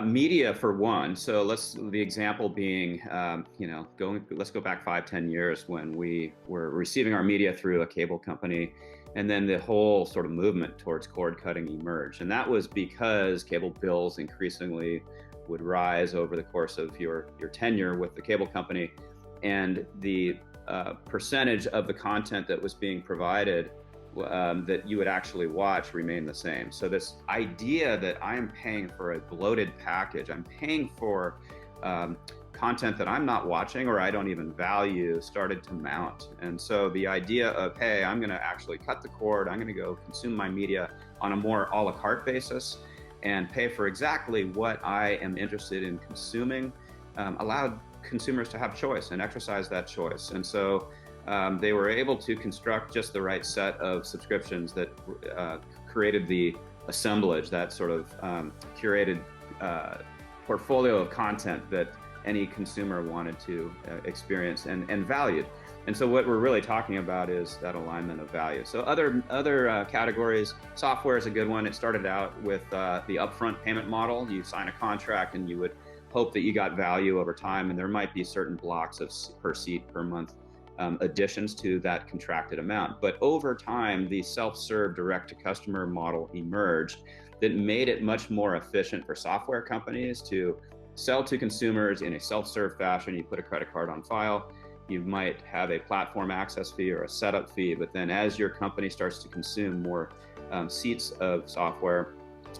Media for one. So the example being, let's go back 5, 10 years when we were receiving our media through a cable company. And then the whole sort of movement towards cord cutting emerged. And that was because cable bills increasingly would rise over the course of your tenure with the cable company. And the percentage of the content that was being provided that you would actually watch remain the same. So this idea that I am paying for a bloated package, I'm paying for content that I'm not watching or I don't even value started to mount. And so the idea of, hey, I'm going to actually cut the cord, I'm going to go consume my media on a more a la carte basis and pay for exactly what I am interested in consuming, allowed consumers to have choice and exercise that choice. And so they were able to construct just the right set of subscriptions that created the assemblage, that sort of curated portfolio of content that any consumer wanted to experience and valued. And so what we're really talking about is that alignment of value. So other categories, software is a good one. It started out with the upfront payment model. You sign a contract and you would hope that you got value over time, and there might be certain blocks of per seat per month additions to that contracted amount. But over time, the self-serve direct-to-customer model emerged that made it much more efficient for software companies to sell to consumers in a self-serve fashion. You put a credit card on file, you might have a platform access fee or a setup fee, but then as your company starts to consume more seats of software,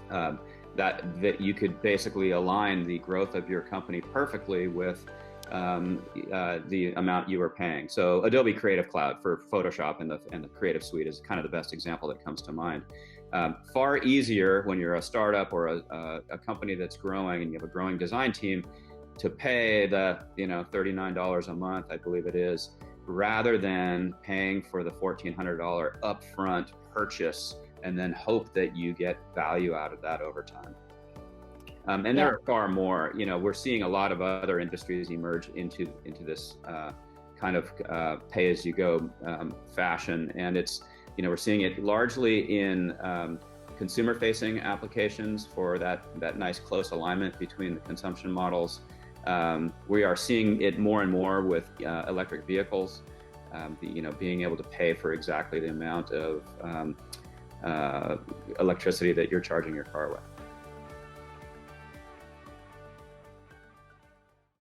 that you could basically align the growth of your company perfectly with the amount you are paying. So Adobe Creative Cloud for Photoshop and the Creative Suite is kind of the best example that comes to mind. Far easier when you're a startup or a company that's growing and you have a growing design team to pay the $39 a month, I believe it is, rather than paying for the $1,400 upfront purchase and then hope that you get value out of that over time. And there are far more. We're seeing a lot of other industries emerge into this kind of pay-as-you-go fashion, and we're seeing it largely in consumer-facing applications for that nice close alignment between the consumption models. We are seeing it more and more with electric vehicles. Being able to pay for exactly the amount of electricity that you're charging your car with.